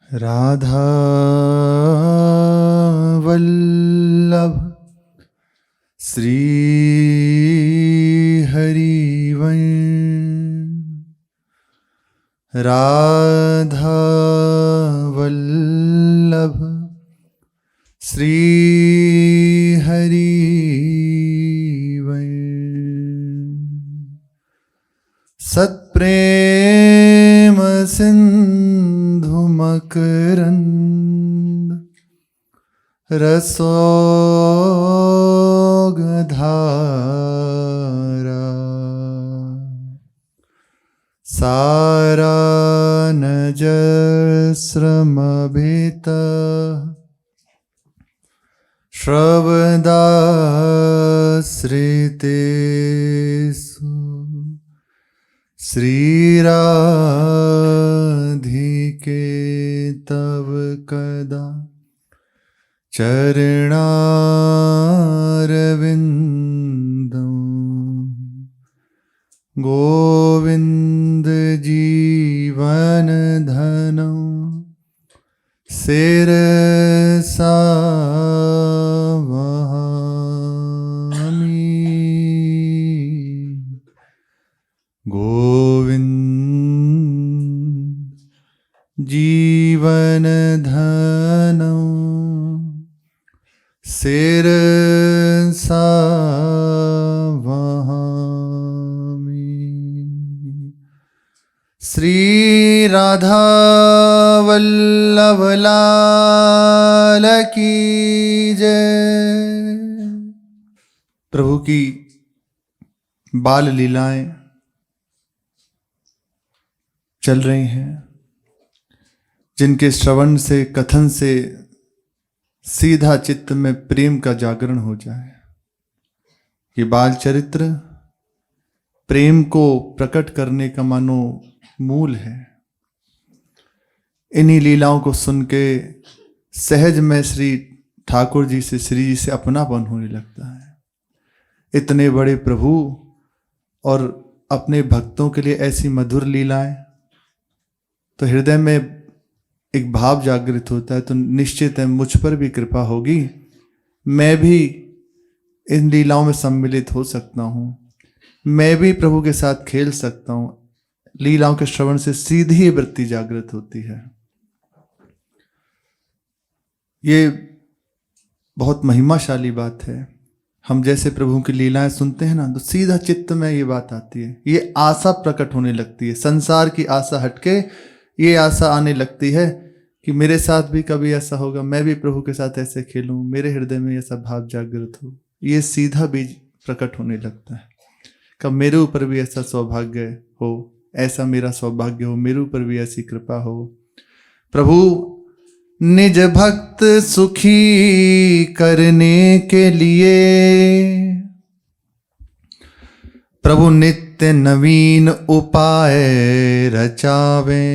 राधा वल्लभ श्री हरिवंश। राधा वल्लभ श्री हरिवंश। सत्प्रेम सिंधु मकरंद रसोगधारा सारानजस्रमभित श्रवदाश्रितेषु श्रीराधिके तव कदा चरणारविन्दं गोविन्द जीवन धनं शिरसा वहामि। गोविन्द जीवन धनं शिरसा वहामि। श्री राधा वल्लभ लाल की जय। प्रभु की बाल लीलाएं चल रही हैं, जिनके श्रवण से, कथन से सीधा चित्त में प्रेम का जागरण हो जाए। ये बाल चरित्र प्रेम को प्रकट करने का मानो मूल है। इन्हीं लीलाओं को सुन के सहज में श्री ठाकुर जी से, श्री जी से अपनापन होने लगता है। इतने बड़े प्रभु और अपने भक्तों के लिए ऐसी मधुर लीलाएं, तो हृदय में एक भाव जागृत होता है, तो निश्चित है मुझ पर भी कृपा होगी, मैं भी इन लीलाओं में सम्मिलित हो सकता हूँ, मैं भी प्रभु के साथ खेल सकता हूँ। लीलाओं के श्रवण से सीधी वृत्ति जागृत होती है। ये बहुत महिमाशाली बात है। हम जैसे प्रभु की लीलाएं सुनते हैं ना, तो सीधा चित्त में ये बात आती है, ये आशा प्रकट होने लगती है। संसार की आशा हटके ये आशा आने लगती है कि मेरे साथ भी कभी ऐसा होगा, मैं भी प्रभु के साथ ऐसे खेलूं, मेरे हृदय में ऐसा भाव जागृत हो। ये सीधा बीज प्रकट होने लगता है, कब मेरे ऊपर भी ऐसा सौभाग्य हो, ऐसा मेरा सौभाग्य हो, मेरे ऊपर भी ऐसी कृपा हो। प्रभु निज भक्त सुखी करने के लिए प्रभु नित्य नवीन उपाय रचावे।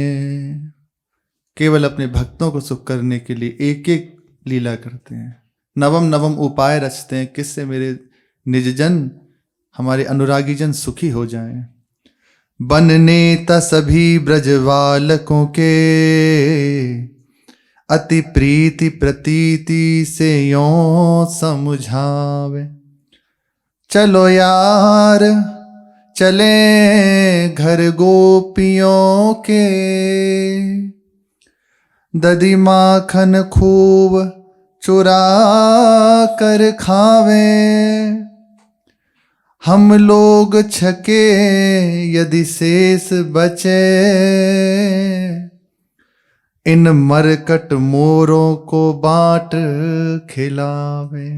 केवल अपने भक्तों को सुख करने के लिए एक एक लीला करते हैं, नवम नवम उपाय रचते हैं, किससे मेरे निजजन, हमारे अनुरागी जन सुखी हो जाएं। बननेता सभी ब्रजवालकों के अति प्रीति प्रतीति से यों समझावे। चलो यार चले घर गोपियों के, दधी माखन खूब चुरा कर खावे। हम लोग छके यदि शेष बचे, इन मरकट मोरों को बांट खिलावे।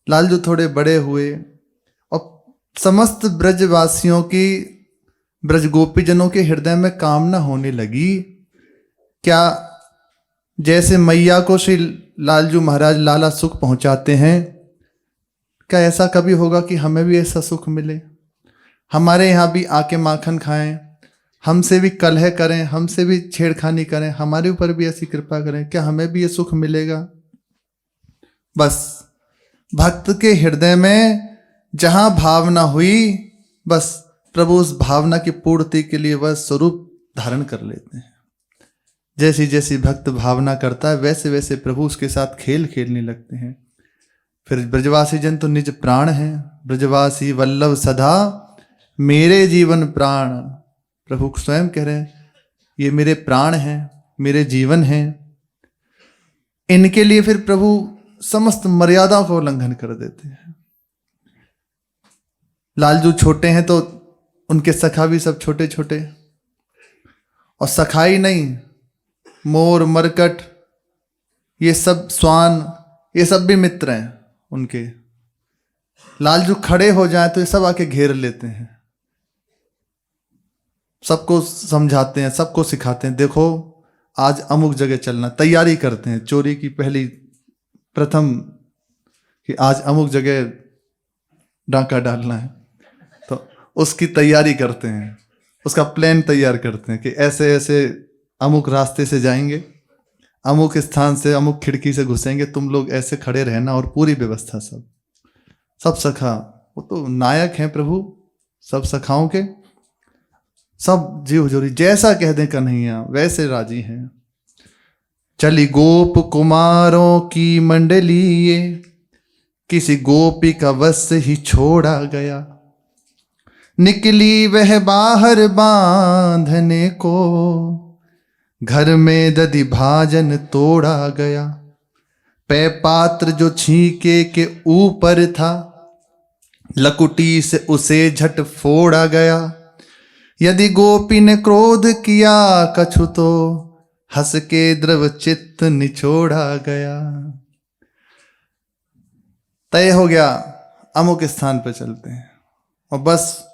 लालजू थोड़े बड़े हुए और समस्त ब्रजवासियों की, ब्रज गोपीजनों के हृदय में कामना होने लगी, क्या जैसे मैया को श्री लालजू महाराज लाला सुख पहुंचाते हैं, क्या ऐसा कभी होगा कि हमें भी ऐसा सुख मिले, हमारे यहाँ भी आके माखन खाएं, हमसे भी कलह करें, हमसे भी छेड़खानी करें, हमारे ऊपर भी ऐसी कृपा करें, क्या हमें भी ये सुख मिलेगा? बस भक्त के हृदय में जहां भावना हुई, बस प्रभु उस भावना की पूर्ति के लिए वह स्वरूप धारण कर लेते हैं। जैसी जैसी भक्त भावना करता है वैसे वैसे प्रभु उसके साथ खेल खेलने लगते हैं। फिर ब्रजवासी जन तो निज प्राण हैं, ब्रजवासी वल्लभ सदा मेरे जीवन प्राण। प्रभु स्वयं कह रहे हैं ये मेरे प्राण हैं, मेरे जीवन हैं। इनके लिए फिर प्रभु समस्त मर्यादाओं का उल्लंघन कर देते हैं। लालजू छोटे हैं तो उनके सखा भी सब छोटे छोटे, और सखाई नहीं, मोर मरकट ये सब स्वान ये सब भी मित्र हैं उनके। लालजू खड़े हो जाए तो ये सब आके घेर लेते हैं, सबको समझाते हैं, सबको सिखाते हैं, देखो आज अमुक जगह चलना, तैयारी करते हैं चोरी की पहली प्रथम कि आज अमुक जगह डाका डालना है, तो उसकी तैयारी करते हैं, उसका प्लान तैयार करते हैं कि ऐसे ऐसे अमुक रास्ते से जाएंगे, अमुक स्थान से अमुक खिड़की से घुसेंगे, तुम लोग ऐसे खड़े रहना, और पूरी व्यवस्था सब सखा, वो तो नायक हैं प्रभु सब सखाओं के, सब जीव जोरी जैसा कह दें कन्हैया वैसे राजी हैं। चली गोप कुमारों की मंडली ये, किसी गोपी का वश ही छोड़ा गया, निकली वह बाहर बांधने को, घर में दधि भाजन तोड़ा गया, पै पात्र जो छीके के ऊपर था, लकुटी से उसे झट फोड़ा गया, यदि गोपी ने क्रोध किया कछु तो, हंस के द्रव चित्त निचोड़ा गया। तय हो गया अमुक स्थान पर चलते हैं, और बस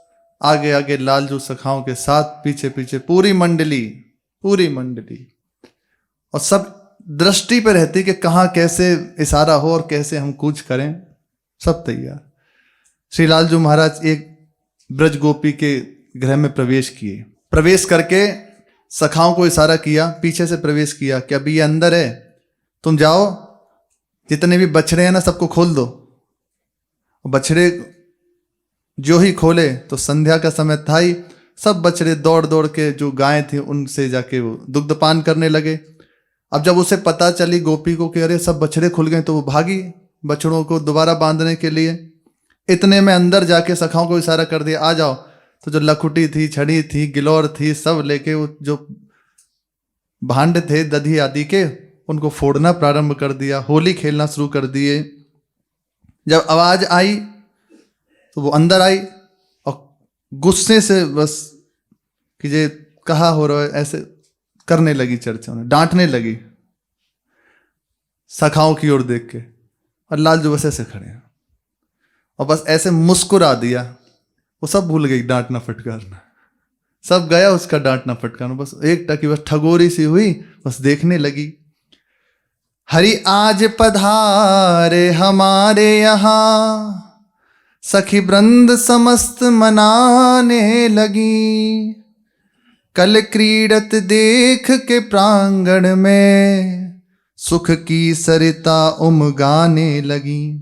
आगे आगे लालजू सखाओं के साथ पीछे पीछे पूरी मंडली, और सब दृष्टि पे रहती कि कहाँ कैसे इशारा हो और कैसे हम कूच करें, सब तैयार। श्री लालजू महाराज एक ब्रज गोपी के गृह में प्रवेश किए, प्रवेश करके सखाओं को इशारा किया, पीछे से प्रवेश किया कि अभी ये अंदर है, तुम जाओ, जितने भी बछड़े हैं ना सबको खोल दो। बछड़े जो ही खोले तो संध्या का समय था ही, सब बछड़े दौड़ दौड़ के जो गायें थी उनसे जाके वो दुग्धपान करने लगे। अब जब उसे पता चली गोपी को कि अरे सब बछड़े खुल गए, तो वो भागी बछड़ों को दोबारा बांधने के लिए। इतने में अंदर जाके सखाओं को इशारा कर दिया, आ जाओ। तो जो लखुटी थी, छड़ी थी, गिलौर थी, सब लेके वो जो भांड थे दधी आदि के, उनको फोड़ना प्रारंभ कर दिया, होली खेलना शुरू कर दिए। जब आवाज आई तो वो अंदर आई और गुस्से से बस कि ये कहा हो रहा है ऐसे करने लगी, चर्चा में डांटने लगी सखाओं की ओर देख के। और लालजू बस ऐसे खड़े हैं और बस ऐसे मुस्कुरा दिया। वो सब भूल गई डांटना फटकारना, सब गया उसका डांटना फटकारना, बस एक टकी बस ठगोरी सी हुई, बस देखने लगी। हरि आज पधारे हमारे यहाँ, सखी वृंद समस्त मनाने लगी। कल क्रीडत देख के प्रांगण में, सुख की सरिता उमगाने लगी।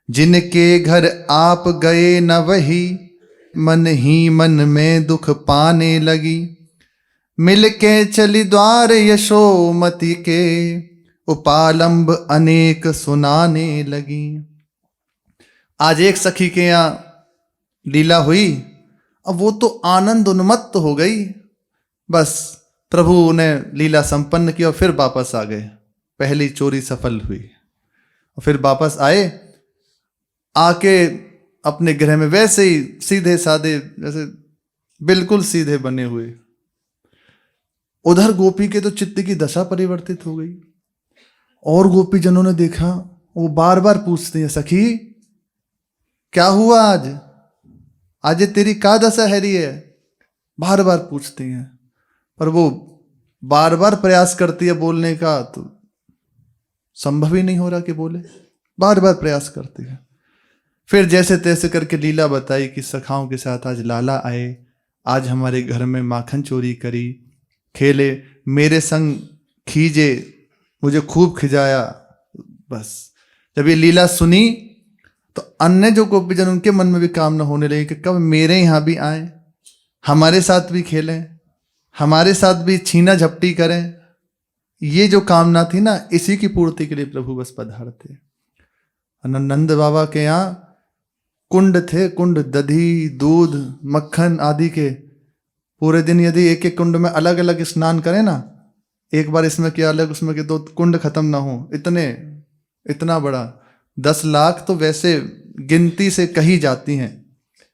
जिनके घर आप गए न वही, मन ही मन में दुख पाने लगी। मिल के चली द्वार यशोमती के, उपालंब अनेक सुनाने लगी। आज एक सखी के यहाँ लीला हुई, अब वो तो आनंद उन्मत्त हो गई। बस प्रभु ने लीला संपन्न की और फिर वापस आ गए। पहली चोरी सफल हुई और फिर वापस आए, आके अपने गृह में वैसे ही सीधे साधे, जैसे बिल्कुल सीधे बने हुए। उधर गोपी के तो चित्त की दशा परिवर्तित हो गई। और गोपी जनों ने देखा, वो बार बार पूछते हैं, सखी क्या हुआ आज, आज तेरी का दशा है रही है, बार बार पूछते हैं। पर वो बार बार प्रयास करती है बोलने का, तो संभव ही नहीं हो रहा कि बोले, बार बार प्रयास करती है। फिर जैसे तैसे करके लीला बताई कि सखाओं के साथ आज लाला आए, आज हमारे घर में माखन चोरी करी, खेले, मेरे संग खींचे, मुझे खूब खिजाया। बस जब ये लीला सुनी तो अन्य जो गोपीजन, उनके मन में भी कामना होने लगी कि कब मेरे यहाँ भी आए, हमारे साथ भी खेलें, हमारे साथ भी छीना झपटी करें। ये जो कामना थी ना, इसी की पूर्ति के लिए प्रभु बस पधार थे। नंद बाबा के यहाँ कुंड थे, कुंड दधी दूध मक्खन आदि के। पूरे दिन यदि एक एक कुंड में अलग अलग स्नान करें ना, एक बार इसमें किया अलग उसमें किया, तो कुंड खत्म ना हो, इतना बड़ा 10 लाख तो वैसे गिनती से कही जाती हैं।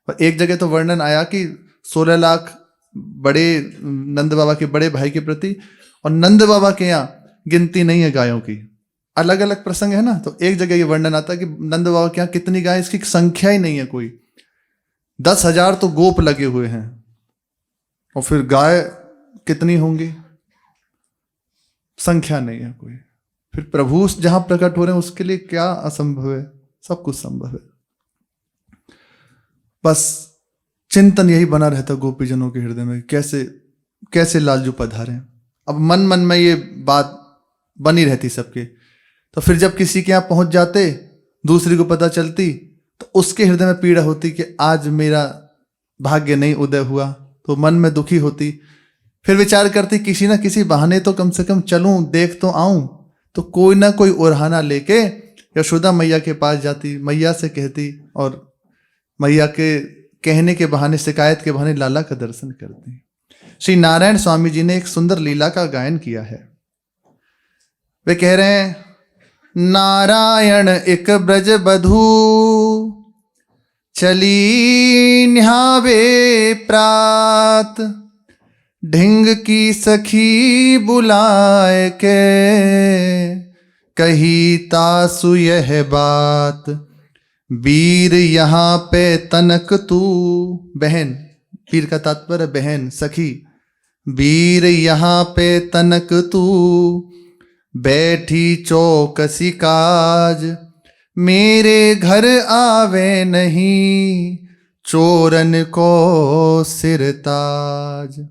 पर एक जगह तो वर्णन आया कि 16 लाख बड़े नंद बाबा के बड़े भाई के प्रति, और नंद बाबा के यहाँ गिनती नहीं है गायों की। अलग अलग प्रसंग है ना, तो एक जगह ये वर्णन आता है कि नंद बाबा के यहाँ कितनी गाय, इसकी संख्या ही नहीं है कोई। 10,000 तो गोप लगे हुए हैं, और फिर गाय कितनी होंगी, संख्या नहीं है कोई। फिर प्रभु जहां प्रकट हो रहे हैं उसके लिए क्या असंभव है, सब कुछ संभव है। बस चिंतन यही बना रहता गोपीजनों के हृदय में, कैसे कैसे लालजू पधारे। अब मन मन में ये बात बनी रहती सबके। तो फिर जब किसी के यहाँ पहुंच जाते, दूसरे को पता चलती, तो उसके हृदय में पीड़ा होती कि आज मेरा भाग्य नहीं उदय हुआ, तो मन में दुखी होती। फिर विचार करती किसी ना किसी बहाने तो कम से कम चलूं, देख तो आऊं। तो कोई ना कोई उरहाना लेके यशोदा मैया के पास जाती, मैया से कहती, और मैया के कहने के बहाने, शिकायत के बहाने लाला का दर्शन करती। श्री नारायण स्वामी जी ने एक सुंदर लीला का गायन किया है। वे कह रहे हैं, नारायण एक ब्रज बधू चली न्यावे प्रात, ढिंग की सखी बुलाए के कही तासु यह बात, वीर यहाँ पे तनक तू। बहन, वीर का तात्पर्य बहन, सखी। वीर यहाँ पे तनक तू, बैठी चौकसी काज, मेरे घर आवे नहीं, चोरन को सिरताज।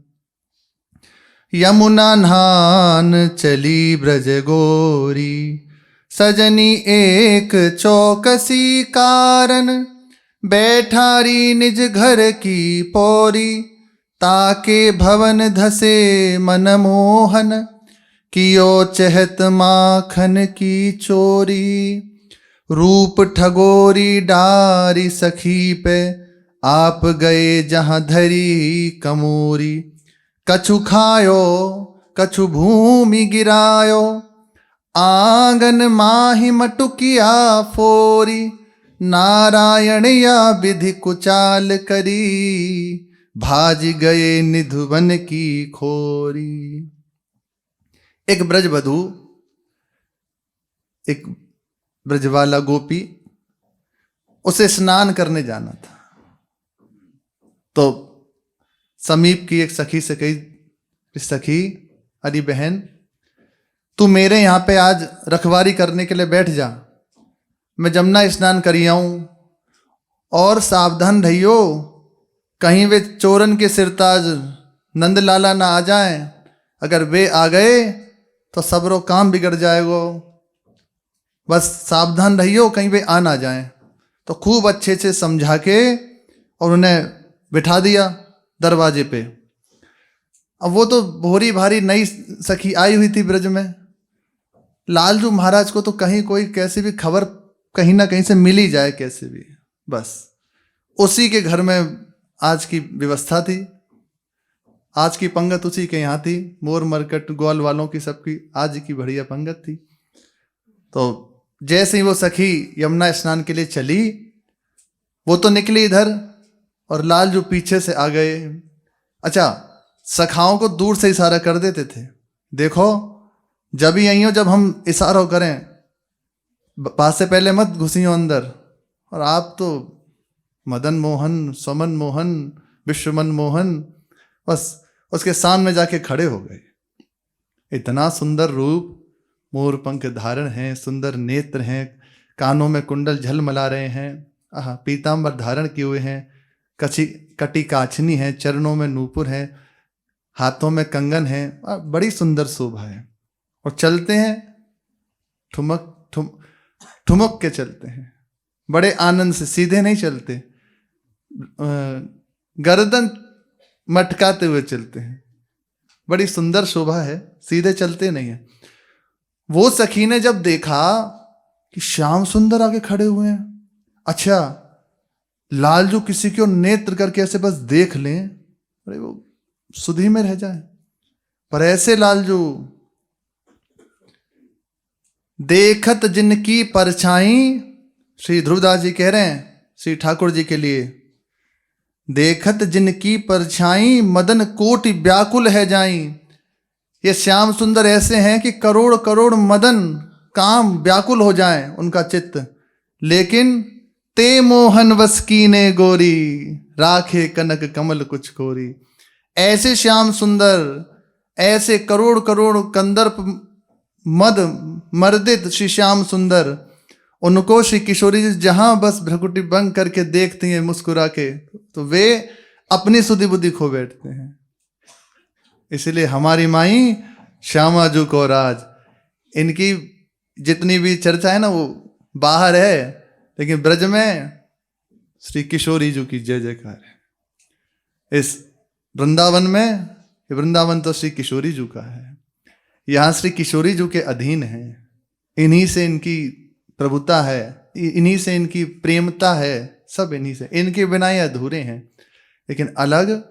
यमुना नहान चली ब्रज गोरी, सजनी एक चौकसी कारण, बैठारी निज घर की पौरी, ताके भवन धसे मनमोहन, कियो चहत माखन की चोरी। रूप ठगोरी डारी सखी पे, आप गए जहाँ धरी कमोरी। कछु खायो कछु भूमि गिरायो, आंगन माही मटुकिया फोरी। नारायण या विधि कुचाल करी, भाज गए निधुवन की खोरी। एक ब्रजवधू, एक ब्रजवाला गोपी, उसे स्नान करने जाना था। तो समीप की एक सखी से कही, सखी अरे बहन, तू मेरे यहाँ पे आज रखवारी करने के लिए बैठ जा, मैं जमुना स्नान करी आऊं, और सावधान रहियो, कहीं वे चोरन के सिरताज नंद लाला ना आ जाएं। अगर वे आ गए तो सबरो काम बिगड़ जाएगो, बस सावधान रहियो, कहीं वे आ ना जाएं। तो खूब अच्छे से समझा के और उन्हें बिठा दिया दरवाजे पे। अब वो तो भोरी भारी नई सखी आई हुई थी ब्रज में। लालजू महाराज को तो कहीं कोई कैसी भी खबर कहीं ना कहीं से मिल ही जाए, कैसे भी, बस उसी के घर में आज की व्यवस्था थी, आज की पंगत उसी के यहाँ थी। मोर मरकट ग्वाल वालों की सबकी आज की बढ़िया पंगत थी। तो जैसे ही वो सखी यमुना स्नान के लिए चली, वो तो निकली इधर और लालजू पीछे से आ गए। अच्छा, सखाओं को दूर से इशारा कर देते थे, देखो जब ही आई हो, जब हम इशारा करें, पास से पहले मत घुसियो अंदर। और आप तो मदन मोहन, समन मोहन, विश्वमन मोहन, बस उसके सामने जाके खड़े हो गए। इतना सुंदर रूप, मोर पंख धारण हैं, सुंदर नेत्र हैं, कानों में कुंडल झलमला रहे हैं, पीताम्बर धारण किए हुए हैं, कटी काछनी है, चरणों में नूपुर है, हाथों में कंगन है, बड़ी सुंदर शोभा है। और चलते हैं ठुमक के चलते हैं, बड़े आनंद से, सीधे नहीं चलते, गर्दन मटकाते हुए चलते हैं। बड़ी सुंदर शोभा है, सीधे चलते नहीं है। वो सखी ने जब देखा कि श्याम सुंदर आगे खड़े हुए हैं, अच्छा लालजू किसी को नेत्र करके ऐसे बस देख लें, अरे वो सुधि में रह जाए। पर ऐसे लालजू देखत जिनकी परछाई, श्री ध्रुवदास जी कह रहे हैं श्री ठाकुर जी के लिए, देखत जिनकी परछाई मदन कोटि व्याकुल है जाई। ये श्याम सुंदर ऐसे हैं कि करोड़ करोड़ मदन काम व्याकुल हो जाए उनका चित्त, लेकिन ते मोहन वस कीने गोरी, राखे कनक कमल कुछ कोरी। ऐसे श्याम सुंदर, ऐसे करोड़ करोड़ कंदर्प मद मर्दित श्री श्याम सुंदर, उनको श्री किशोरी जी जहां बस भ्रकुटी बंद करके देखती हैं मुस्कुरा के, तो वे अपनी सुधि बुद्धि खो बैठते हैं। इसलिए हमारी माई श्यामा जू को राज, इनकी जितनी भी चर्चा है ना वो बाहर है, लेकिन ब्रज में श्री किशोरी जी की जय जयकार है। इस वृंदावन में, ये वृंदावन तो श्री किशोरी जी का है, यहाँ श्री किशोरी जी के अधीन है, इन्हीं से इनकी प्रभुता है, इन्हीं से इनकी प्रेमता है, सब इन्हीं से, इनके बिना ये अधूरे हैं। लेकिन अलग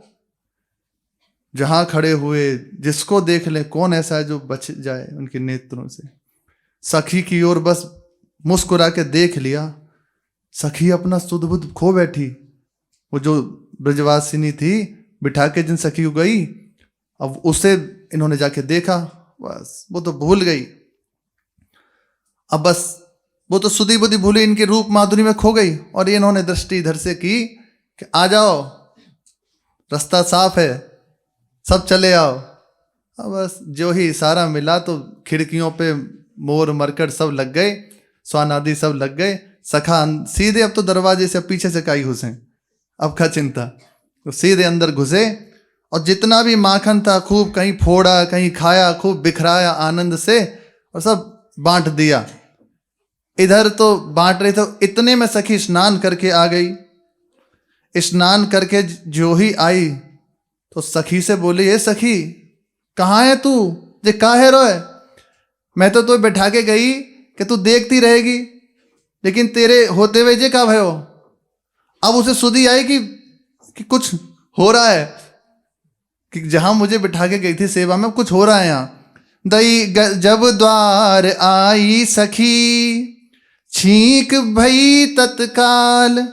जहां खड़े हुए जिसको देख ले, कौन ऐसा है जो बच जाए उनके नेत्रों से। सखी की ओर बस मुस्कुरा के देख लिया, सखी अपना सुध बुध खो बैठी। वो जो ब्रजवासिनी थी बिठा के जिन सखी को गई, अब उसे इन्होंने जाके देखा, बस वो तो भूल गई। अब बस वो तो सुधी बुद्धि भूली, इनके रूप माधुरी में खो गई। और ये इन्होंने दृष्टि इधर से की कि आ जाओ, रास्ता साफ है, सब चले आओ। अब बस जो ही इशारा मिला तो खिड़कियों पे मोर मरकट सब लग गए, स्वान आदि सब लग गए। सखा सीधे अब तो दरवाजे से पीछे से काई घुसे, अब क्या चिंता, तो सीधे अंदर घुसे और जितना भी माखन था खूब कहीं फोड़ा, कहीं खाया, खूब बिखराया आनंद से और सब बांट दिया। इधर तो बांट रहे थे, इतने में सखी स्नान करके आ गई। स्नान करके जो ही आई तो सखी से बोली, ये सखी कहाँ है तू, जे काहे रोए? मैं तो तू बैठा के गई कि तू देखती रहेगी, लेकिन तेरे होते हुए जे का भयो। अब उसे सुधी आई कि कुछ हो रहा है, कि जहां मुझे बिठा के गई थी सेवा में कुछ हो रहा है यहाँ। दई जब द्वार आई सखी, छींक भई तत्काल,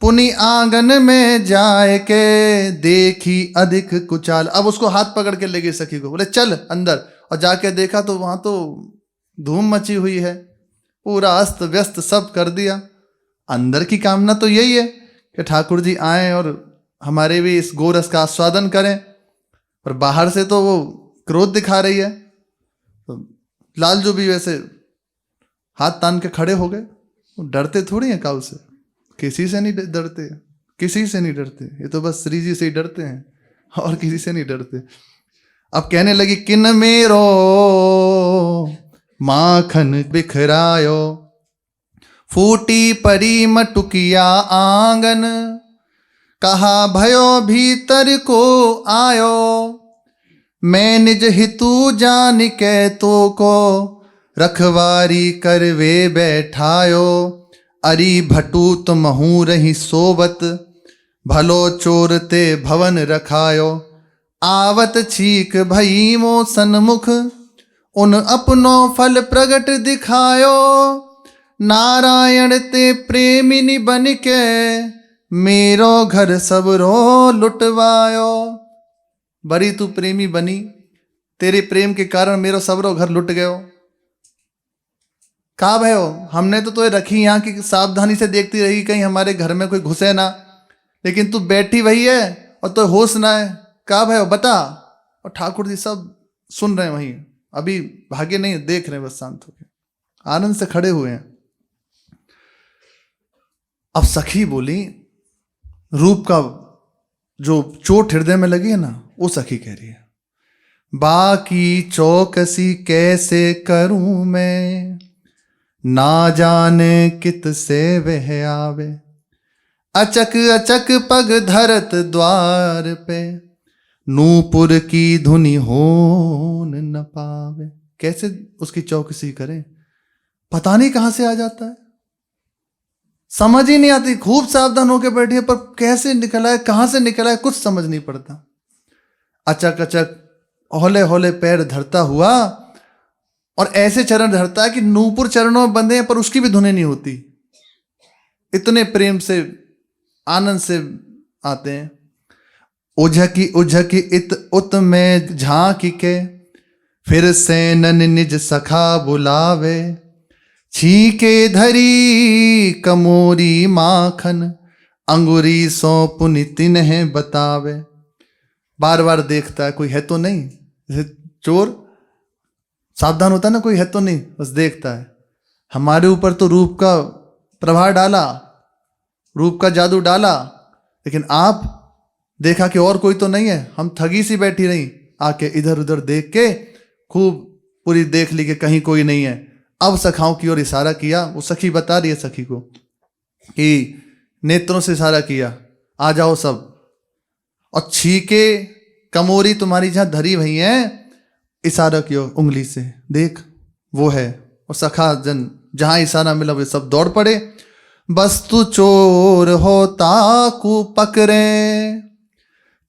पुनि आंगन में जाए के देखी अधिक कुचाल। अब उसको हाथ पकड़ के ले गई सखी को, बोले चल अंदर। और जाके देखा तो वहां तो धूम मची हुई है, पूरा अस्त व्यस्त सब कर दिया। अंदर की कामना तो यही है कि ठाकुर जी आए और हमारे भी इस गोरस का आस्वादन करें, पर बाहर से तो वो क्रोध दिखा रही है। तो लालजू भी वैसे हाथ तान के खड़े हो गए। डरते थोड़ी हैं काऊ से, किसी से नहीं डरते, किसी से नहीं डरते, ये तो बस श्री जी से ही डरते हैं और किसी से नहीं डरते। अब कहने लगी, किन मेरो माखन बिखरायो, फूटी परी मटुकिया आंगन, कहा भयो भीतर को आयो, मैं निज हितू जान के तो को, रखवारी करवे बैठायो, अरी भटू तुमहू रही सोबत, भलो चोरते भवन रखायो, आवत छीक भई मो सन्मुख, उन अपनो फल प्रगट दिखायो, नारायण ते प्रेमिनी बन के, मेरो घर सब रो लुटवायो। बड़ी तू प्रेमी बनी, तेरे प्रेम के कारण मेरो सबरो घर लुट गयो। कहा भयो, हमने तो तुझे रखी यहाँ की सावधानी से देखती रही कहीं हमारे घर में कोई घुसे ना, लेकिन तू बैठी वही है और तो होश ना है। कहा भयो बता। और ठाकुर जी सब सुन रहे हैं, वहीं अभी भागे नहीं, देख रहे हैं बस शांत होकर, आनंद से खड़े हुए हैं। अब सखी बोली, रूप का जो चोट हृदय में लगी है ना, वो सखी कह रही है, बाकी चौकसी कैसे करूं मैं, ना जाने कित से वह आवे, अचक अचक पग धरत द्वार पे, नूपुर की धुनि होन न पावे। कैसे उसकी चौकसी करें, पता नहीं कहां से आ जाता है, समझ ही नहीं आती। खूब सावधान होकर बैठी है, पर कैसे निकला है, कहां से निकला है, कुछ समझ नहीं पड़ता। अचक अचक हौले हौले पैर धरता हुआ, और ऐसे चरण धरता है कि नूपुर चरणों में बंधे हैं पर उसकी भी धुनें नहीं होती। इतने प्रेम से आनंद से आते हैं। उझकी उझकी इत उत में झांकी के, फिर सेनन निज सखा बुलावे। छीके धरी कमोरी माखन, अंगुरी सो पुनि तिन्ह बतावे। बार बार देखता है कोई है तो नहीं, जैसे चोर सावधान होता है ना, कोई है तो नहीं, बस देखता है। हमारे ऊपर तो रूप का प्रभाव डाला, रूप का जादू डाला, लेकिन आप देखा कि और कोई तो नहीं है। हम ठगी सी बैठी रही, आके इधर उधर देख के खूब पूरी देख ली कि कहीं कोई नहीं है। अब सखाओं की ओर इशारा किया, वो सखी बता रही है सखी को कि नेत्रों से इशारा किया, आ जाओ सब। और छीके कमोरी तुम्हारी जहां धरी हुई है, इशारा किया उंगली से, देख वो है। और सखा जन जहां इशारा मिला वे सब दौड़ पड़े। वस्तु चोर होता को पकड़े,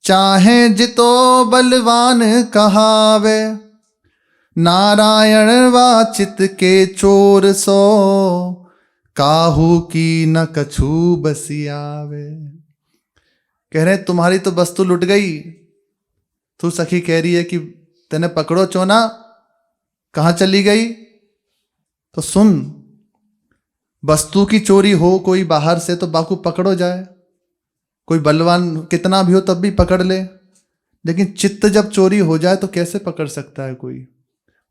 चाहे जितो बलवान कहावे। नारायण वाचित के चोर सो, काहू की न कछू बसियावे। कह रहे तुम्हारी तो वस्तु लुट गई। तू सखी कह रही है कि तेने पकड़ो चोना, कहां चली गई? तो सुन, वस्तु की चोरी हो कोई बाहर से तो बाकू पकड़ो जाए, कोई बलवान कितना भी हो तब भी पकड़ ले, लेकिन चित्त जब चोरी हो जाए तो कैसे पकड़ सकता है कोई?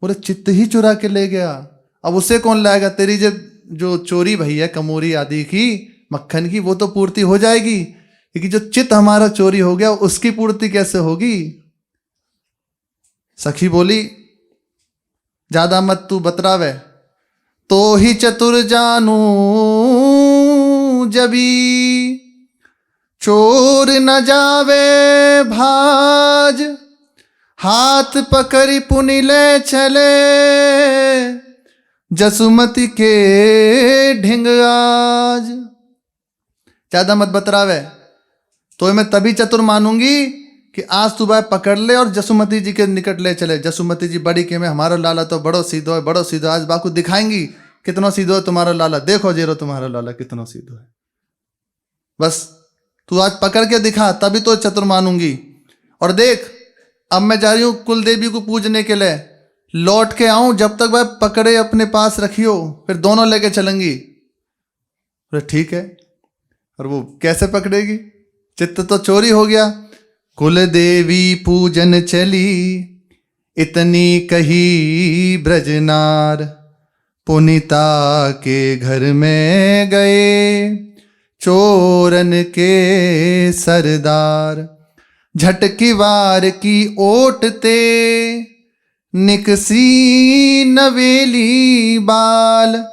बोले चित्त ही चुरा के ले गया, अब उसे कौन लाएगा? तेरी जब जो चोरी भई है कमोरी आदि की, मक्खन की, वो तो पूर्ति हो जाएगी, लेकिन जो चित्त हमारा चोरी हो गया उसकी पूर्ति कैसे होगी? सखी बोली ज्यादा मत तू बतरावे, तो ही चतुर जानू जबी, चोर न जावे भाज। हाथ पकड़ी पुनि ले चले, जसुमती के ढिंग आज। ज्यादा मत बतरावे, तो मैं तभी चतुर मानूंगी कि आज सुबह पकड़ ले और जसुमती जी के निकट ले चले। जसुमती जी बड़ी के में हमारा लाला तो बड़ो सीधो है, बड़ो सीधो। आज बाकू दिखाएंगी कितना सीधो है तुम्हारा लाला, देखो जेरो तुम्हारा लाला कितना सीधो है। बस तू आज पकड़ के दिखा, तभी तो चतुर मानूंगी। और देख अब मैं जा रही हूं कुल देवी को पूजने के लिए, लौट के आऊं, जब तक वह पकड़े अपने पास रखियो, फिर दोनों लेके चलेंगी। अरे ठीक है। और वो कैसे पकड़ेगी? चित्त तो चोरी हो गया। कुल देवी पूजन चली, इतनी कही ब्रजनार। पुनीता के घर में गए, चोरन के सरदार। झटकी वार की ओटते, निकसी नवेली बाल।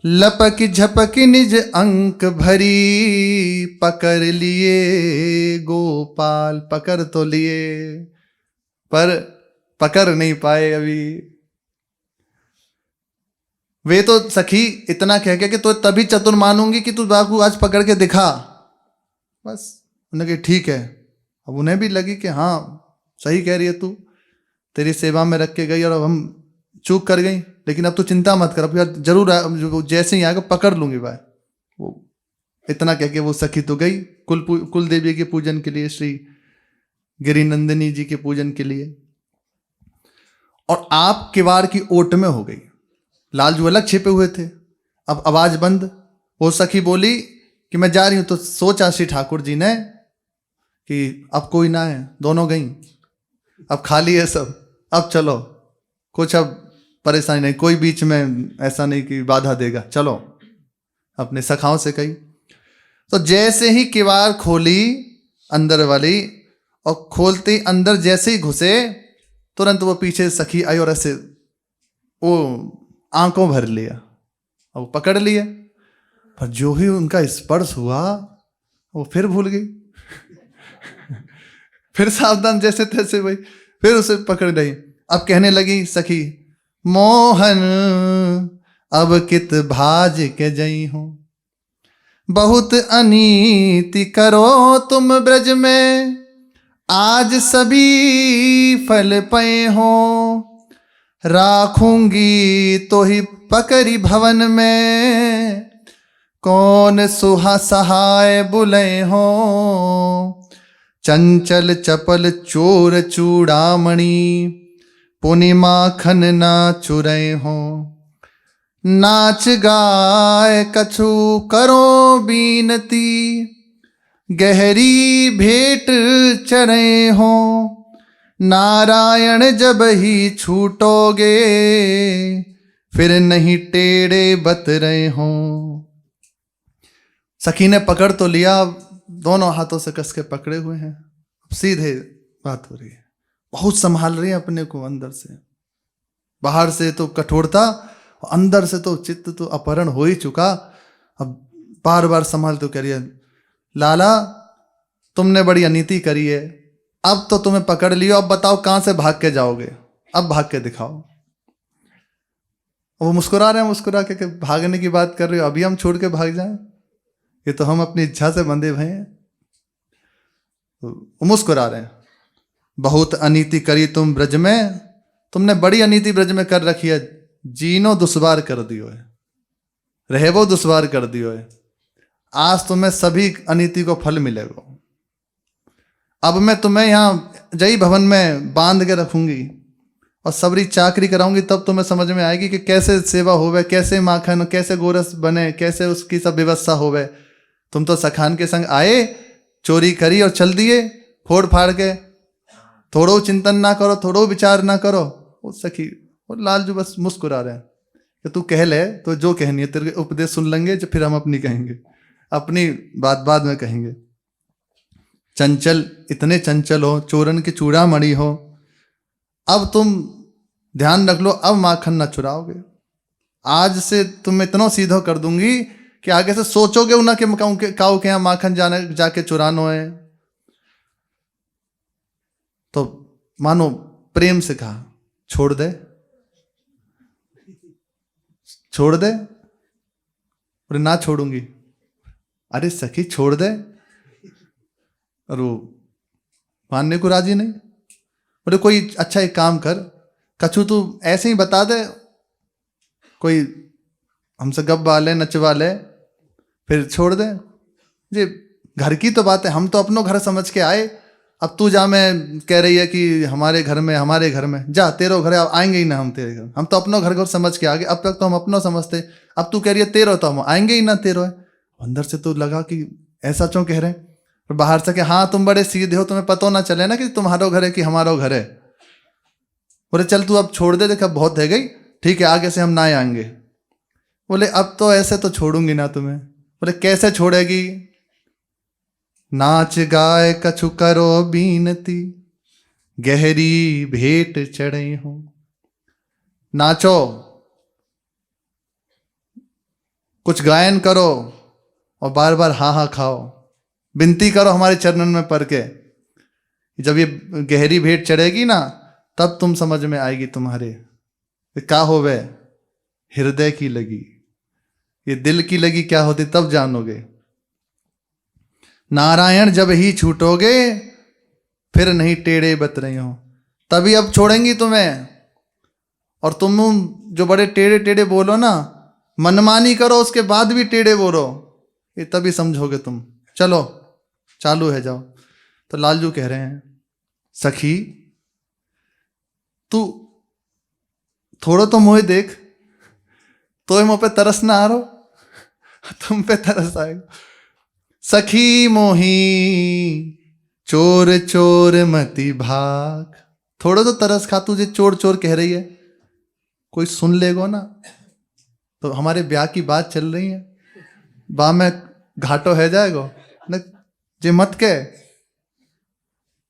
लपक झपक निज अंक भरी, पकड़ लिए गोपाल। पकड़ तो लिए पर पकड़ नहीं पाए अभी। वे तो सखी इतना कह के कि तो तभी चतुर मानूंगी कि तू बाकू आज पकड़ के दिखा। बस उन्होंने कहा ठीक है। अब उन्हें भी लगी कि हाँ सही कह रही है तू, तेरी सेवा में रख के गई और अब हम चूक कर गई, लेकिन अब तू चिंता मत कर, अब यार जरूर जैसे ही आएगा पकड़ लूंगी भाई। वो इतना कह के वो सखी तो गई कुल देवी के पूजन के लिए, श्री गिरिनंदिनी जी के पूजन के लिए। और आप किवाड़ की ओट में हो गई। लालजू अलग छिपे हुए थे, अब आवाज बंद। वो सखी बोली कि मैं जा रही हूं। तो सोचा श्री ठाकुर जी ने कि अब कोई ना है, दोनों गई, अब खाली है सब, अब चलो, कुछ अब परेशानी नहीं, कोई बीच में ऐसा नहीं कि बाधा देगा, चलो। अपने सखाओं से कही। तो जैसे ही किवाड़ खोली अंदर वाली, और खोलते ही अंदर जैसे ही घुसे, तुरंत वो पीछे सखी आई और ऐसे वो आंखों भर लिया और वो पकड़ लिया। पर जो ही उनका स्पर्श हुआ वो फिर भूल गई। फिर सावधान जैसे तैसे भाई, फिर उसे पकड़ गई। अब कहने लगी सखी, मोहन अब कित भाज के जई हूं, बहुत अनीति करो तुम ब्रज में, आज सभी फल पए हो, राखूंगी तो ही पकड़ी भवन में, कौन सुहा सहाय बुलय हो, चंचल चपल चोर चूड़ामणि, पुनि माखन ना चुरय हो, नाच गाय कछु करो बीनती, गहरी भेंट चढ़े हो, नारायण जब ही छूटोगे, फिर नहीं टेढ़े बत रहे हो। सखी ने पकड़ तो लिया, दोनों हाथों से कस के पकड़े हुए हैं, सीधे बात हो रही है, बहुत संभाल रही है अपने को अंदर से। बाहर से तो कठोरता, अंदर से तो चित्त तो अपहरण हो ही चुका। अब बार बार संभाल तो कह रही है, लाला तुमने बड़ी अनीति करी है, अब तो तुम्हें पकड़ लियो, अब बताओ कहां से भाग के जाओगे, अब भाग के दिखाओ। वो मुस्कुरा रहे हैं, मुस्कुरा के भागने की बात कर रहे हो, अभी हम छोड़ के भाग जाएं, ये तो हम अपनी इच्छा से बंधे भए हैं। वो मुस्कुरा रहे हैं, बहुत अनीति करी तुम ब्रज में, तुमने बड़ी अनीति ब्रज में कर रखी है, जीनो दुश्वार कर दियो है, रहबो दुश्वार कर दियो है, आज तुम्हें सभी अनीति को फल मिलेगा। अब मैं तुम्हें यहाँ जय भवन में बांध के रखूंगी और सबरी चाकरी कराऊंगी, तब तुम्हें समझ में आएगी कि कैसे सेवा होवे, कैसे माखन, कैसे गोरस बने, कैसे उसकी सब व्यवस्था होवे। तुम तो सखान के संग आए, चोरी करी और चल दिए फोड़ फाड़ के, थोड़ो चिंतन ना करो, थोड़ो विचार ना करो। वो सखी और लालजू बस मुस्कुरा रहे हैं कि तू कह ले, तो जो कहनी है तेरे उपदेश सुन लेंगे, जो फिर हम अपनी कहेंगे, अपनी बात बाद में कहेंगे। चंचल, इतने चंचल हो, चोरन की चूड़ामणि हो, अब तुम ध्यान रख लो, अब माखन ना चुराओगे, आज से तुम इतना सीधा कर दूंगी कि आगे से सोचोगे ना कि काऊ के यहाँ माखन जाके चुरानो है। तो मानो प्रेम से कहा, छोड़ दे, छोड़ दे। अरे ना छोड़ूंगी, अरे सखी छोड़ दे। और वो मानने को राजी नहीं। बोले कोई अच्छा एक काम कर, कछु तू ऐसे ही बता दे, कोई हमसे गप वाले नचवा ले, फिर छोड़ दे। जी घर की तो बात है, हम तो अपनों घर समझ के आए, अब तू जा, मैं कह रही है कि हमारे घर में जा, तेरो घर आएंगे ही ना हम तेरे घर, हम तो अपनों घर समझ के आगे, अब तक तो हम अपनों समझते, अब तू कह रही है तेरो, तो हम आएंगे ही ना तेरो है। अंदर से तो लगा कि ऐसा क्यों कह रहे हैं, और बाहर से कि हाँ तुम बड़े सीधे हो, तुम्हें पता ना चले ना कि तुम्हारा घर है कि हमारा घर है। बोले चल तू अब छोड़ दे, देखा बहुत है गई, ठीक है आगे से हम ना आएंगे। बोले अब तो ऐसे तो छोड़ूंगी ना तुम्हें। बोले कैसे छोड़ेगी, नाच गाय कछु करो बीनती, गहरी भेंट चढ़े हो। नाचो, कुछ गायन करो और बार बार हाँ हाँ खाओ, विनती करो हमारे चरणन में पड़ के। जब ये गहरी भेंट चढ़ेगी ना, तब तुम समझ में आएगी तुम्हारे क्या होवे, हृदय की लगी, ये दिल की लगी क्या होती, तब जानोगे। नारायण जब ही छूटोगे, फिर नहीं टेढ़े बत रही हो, तभी अब छोड़ेंगी तुम्हें। और तुम जो बड़े टेढ़े टेढ़े बोलो ना, मनमानी करो उसके बाद भी टेढ़े बोलो, ये तभी समझोगे तुम। चलो चालू है, जाओ। तो लालजू कह रहे हैं, सखी तू थोड़ा तो मोह देख, तो मुँह पे तरस ना आ रहा, तुम पे तरस आएगा। सखी मोही चोर चोर मति भाग, थोड़ा तो तरस खा, तुझे चोर चोर कह रही है, कोई सुन लेगो ना। तो हमारे ब्याह की बात चल रही है, बा में घाटो है जाएगो न, जे मत के।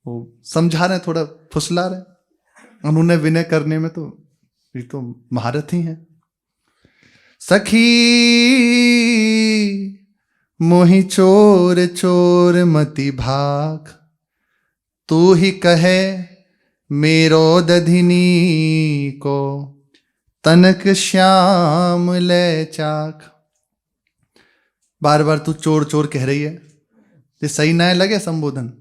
वो समझा रहे, थोड़ा फुसला रहे, उन्होंने विनय करने में तो ये तो महारत ही है। सखी मोहि चोर चोर मति भाग, तू ही कहे मेरो दधिनी को, तनक श्याम ले चाक। बार बार तू चोर चोर कह रही है, ये सही ना लगे संबोधन।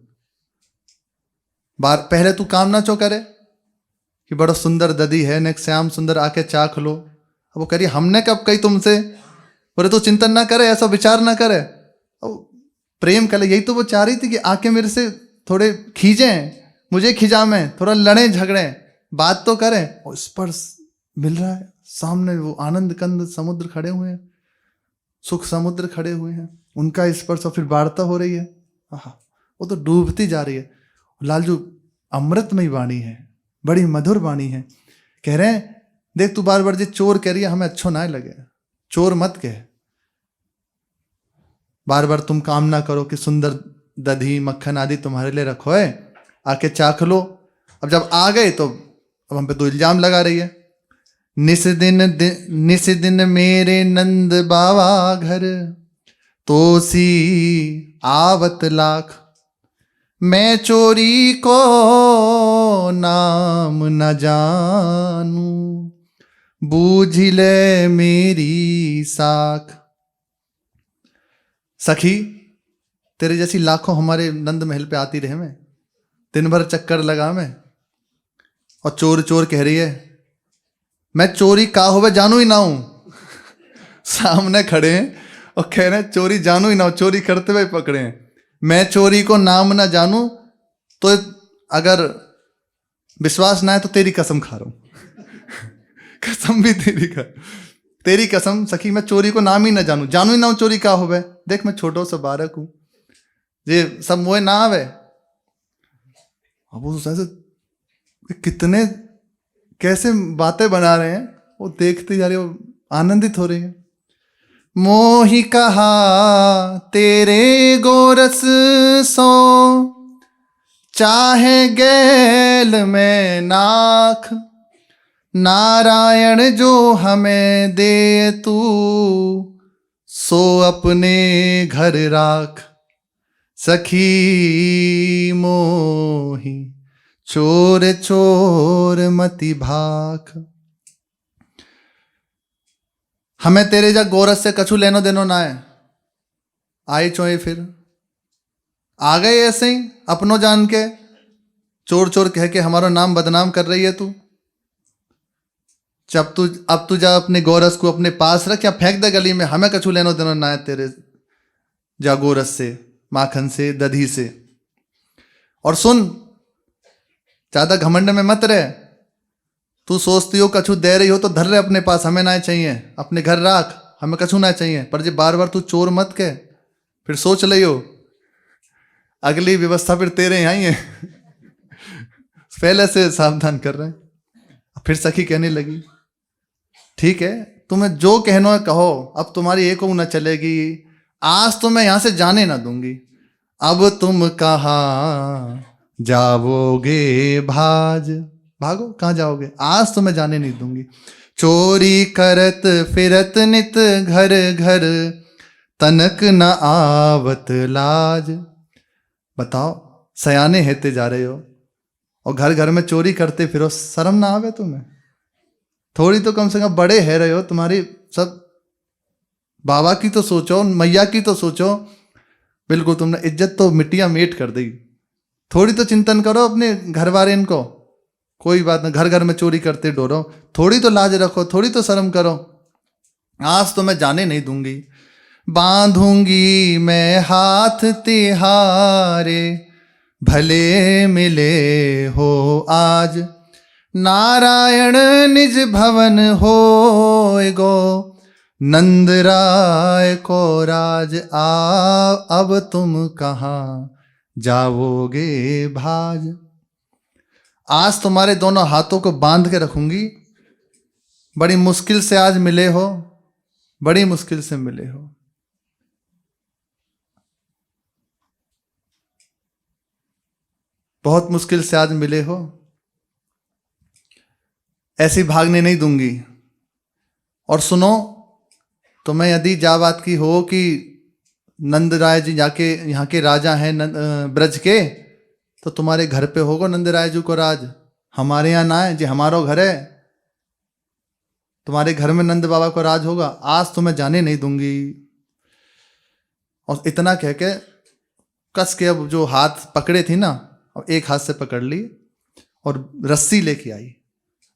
बार पहले तू काम ना चो करे कि बड़ा सुंदर दधी है, नेक श्याम सुंदर आके चाख लो। अब वो करिए हमने कब कही तुमसे, बोले तू चिंतन ना करे, ऐसा विचार ना करे, अब प्रेम कर ले। यही तो वो चाह रही थी कि आके मेरे से थोड़े खींचें, मुझे खिंचामें, थोड़ा लड़ें झगड़ें, बात तो करें। और स्पर्श मिल रहा है सामने, वो आनंद कंद समुद्र खड़े हुए हैं, सुख समुद्र खड़े हुए हैं, उनका स्पर्श और फिर वार्ता हो रही है। आहा, वो तो डूबती जा रही है। लालजू अमृतमयी वाणी है, बड़ी मधुर वाणी है। कह रहे हैं देख तू बार बार जो चोर कह रही है, हमें अच्छो ना लगे, चोर मत कह। बार बार तुम काम ना करो कि सुंदर दधी मक्खन आदि तुम्हारे लिए रखो है, आके चाख लो। अब जब आ गए तो अब हम पे तो इल्जाम लगा रही है। निस दिन मेरे नंद बाबा घर, तोसी आवत लाख। मैं चोरी को नाम न जानू, बूझ ले मेरी साख। सखी तेरे जैसी लाखों हमारे नंद महल पे आती रहे, मैं दिन भर चक्कर लगा मैं, और चोर चोर कह रही है। मैं चोरी का होवे जानू ही ना हूं। सामने खड़े हैं और कह रहे हैं चोरी जानू ही ना हो, चोरी करते हुए पकड़े हैं। मैं चोरी को नाम ना जानू, तो अगर विश्वास ना है तो तेरी कसम खा रहा हूं। कसम भी तेरी का, तेरी कसम सखी, मैं चोरी को नाम ही ना जानू, जानू ही ना हूं चोरी का होवे। देख मैं छोटो सा बालक हूं, ये सब मोए ना आवे। अब वो ऐसे कितने कैसे बातें बना रहे हैं, वो देखते जा रहे हो, आनंदित हो रही है। मोहि कहा तेरे गोरस सो, चाहे गैल में नाख। नारायण जो हमें दे तू, सो अपने घर राख। सखी मोहि चोर चोर मति भाख। हमें तेरे जा गोरस से कछु लेनो देनो ना है। आए चोए फिर आ गए ऐसे ही अपनों जान के, चोर चोर कह के हमारा नाम बदनाम कर रही है तू। अब तू जा अपने गोरस को अपने पास रख या फेंक दे गली में, हमें कछु लेनो देनो ना है तेरे जा गोरस से, माखन से, दधी से। और सुन, ज्यादा घमंड में मत रहे। तू सोचती हो कछु दे रही हो तो धर रहे अपने पास, हमें ना चाहिए, अपने घर राख, हमें कछु ना चाहिए। पर जब बार बार तू चोर मत कह, फिर सोच रही हो अगली व्यवस्था फिर तेरे यहाँ ही है। पहले से सावधान कर रहे हैं। फिर सखी कहने लगी ठीक है तुम्हें जो कहना है कहो, अब तुम्हारी एक न चलेगी, आज तो मैं यहां से जाने ना दूंगी। अब तुम कहाँ जाओगे भाज, भागो कहाँ जाओगे, आज तो मैं जाने नहीं दूंगी। चोरी करत फिरत नित घर घर, तनक न आवत लाज। बताओ सयाने हेते जा रहे हो और घर घर में चोरी करते फिरो, शर्म ना आवे तुम्हें? थोड़ी तो कम से कम बड़े है रहे हो, तुम्हारी सब बाबा की तो सोचो, मैया की तो सोचो। बिल्कुल तुमने इज्जत तो मिट्टियां मेट कर दी। थोड़ी तो चिंतन करो अपने घर वाले इनको। कोई बात ना, घर घर में चोरी करते डोरो, थोड़ी तो लाज रखो, थोड़ी तो शर्म करो। आज तो मैं जाने नहीं दूंगी। बांधूंगी मैं हाथ तिहारे, भले मिले हो आज। नारायण निज भवन हो गो, नंद राय को राज। अब तुम कहाँ जाओगे भाज। आज तुम्हारे दोनों हाथों को बांध के रखूंगी। बड़ी मुश्किल से आज मिले हो, बड़ी मुश्किल से मिले हो। बहुत मुश्किल से आज मिले हो, ऐसी भागने नहीं दूंगी। और सुनो, तुम्हें यदि जा बात की हो कि नंद राय जी जाके यहाँ के राजा हैं ब्रज के, तो तुम्हारे घर पे होगा नंदराय जी को राज, हमारे यहाँ ना है जी, हमारो घर है, तुम्हारे घर में नंद बाबा को राज होगा, आज तुम्हें जाने नहीं दूंगी। और इतना कह के कस के अब जो हाथ पकड़े थी ना, अब एक हाथ से पकड़ ली और रस्सी लेके आई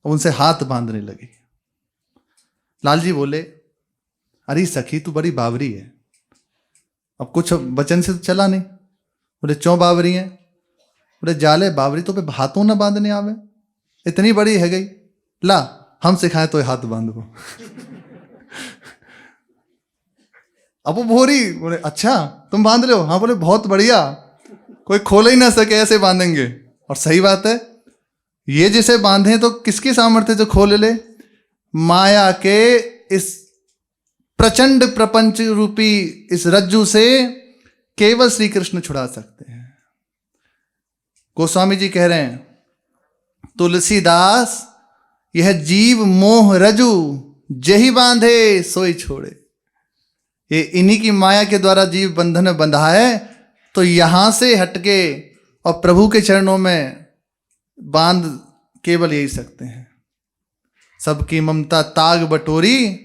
और उनसे हाथ बांधने लगी। लाल जी बोले, अरे सखी तू बड़ी बावरी है, अब कुछ वचन से तो चला नहीं। बोले क्यों बावरी है? बोले जाले बावरी तो पे हाथों ना बांधने आवे, इतनी बड़ी है गई, ला हम सिखाएं तो हाथ बांधो। अब वो भोरी बोले अच्छा तुम बांध रहे हो? हाँ। बोले बहुत बढ़िया, कोई खोल ही ना सके ऐसे बांधेंगे। और सही बात है, ये जिसे बांधे तो किसकी सामर्थ्य जो खोल ले? माया के इस प्रचंड प्रपंच रूपी इस रज्जू से केवल श्री कृष्ण छुड़ा सकते हैं। गोस्वामी जी कह रहे हैं, तुलसीदास यह जीव मोह रजू जही बांधे सोई छोड़े। ये इन्हीं की माया के द्वारा जीव बंधन में बंधा है, तो यहां से हटके और प्रभु के चरणों में बांध केवल यही सकते हैं। सबकी ममता ताग बटोरी,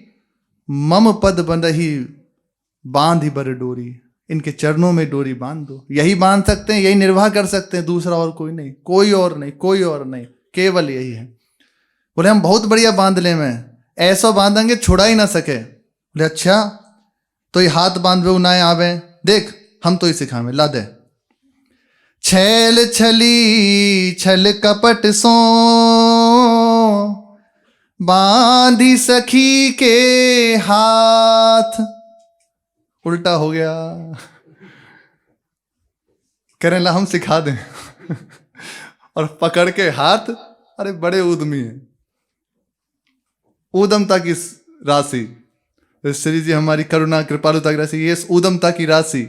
मम पद बंधही बांध ही बर डोरी। इनके चरणों में डोरी बांध दो, यही बांध सकते हैं, यही निर्वाह कर सकते हैं, दूसरा और कोई नहीं, कोई और नहीं, कोई और नहीं, केवल यही है। बोले हम बहुत बढ़िया बांध ले, में ऐसा बांधेंगे छुड़ा ही ना सके। बोले अच्छा तो ये हाथ बांधवे उनाए आवे, देख हम तो ही सिखावे, ला दे। छैल छली छल कपट सो बांधी सखी के हाथ। उल्टा हो गया, कह रहे ला हम सिखा दें। और पकड़ के हाथ, अरे बड़े उद्यमी है, उदमता की राशि। श्री जी हमारी करुणा कृपालुता की राशि, ये उदमता की राशि।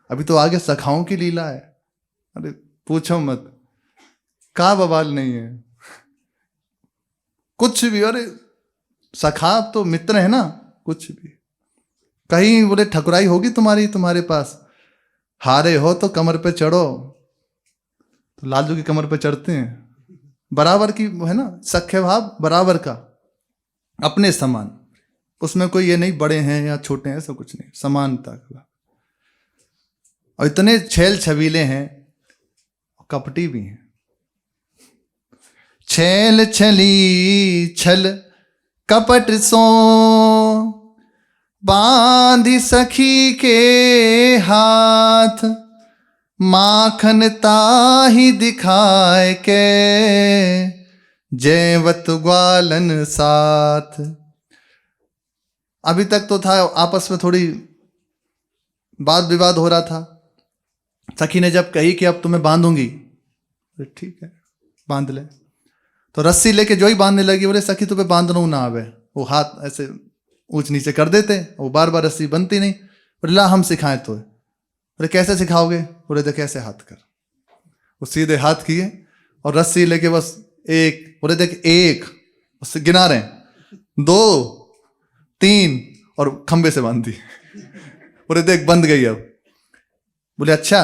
अभी तो आगे सखाओं की लीला है, अरे पूछो मत, का बवाल नहीं है कुछ भी। अरे सखा तो मित्र है ना, कुछ भी। कहीं बोले ठकुराई होगी तुम्हारे पास, हारे हो तो कमर पे चढ़ो, तो लालजू की कमर पे चढ़ते हैं। बराबर की है ना, सख्य भाव बराबर का, अपने समान, उसमें कोई ये नहीं बड़े हैं या छोटे हैं, ऐसा कुछ नहीं, समानता का। और इतने छेल छबीले हैं, कपटी भी हैं। छेल छली छल कपट सो बांधी सखी के हाथ, माखन ताही दिखाए के जयवत ग्वालन साथ। अभी तक तो था आपस में थोड़ी वाद विवाद हो रहा था। सखी ने जब कही कि अब तुम्हें बांधूंगी, ठीक है बांध ले, तो रस्सी लेके जो ही बांधने लगी, बोले सखी तुम्हें बांधना ना आवे। वो हाथ ऐसे ऊंच नीचे कर देते, वो बार बार रस्सी बनती नहीं। बोले ला हम सिखाएं तो। बोले कैसे सिखाओगे? बोले देख कैसे हाथ कर। वो सीधे हाथ किए और रस्सी लेके बस एक, बोले देख एक, उससे गिना रहे हैं, 2 3 और खंबे से बांध दी। बोले देख बंध गई अब। बोले अच्छा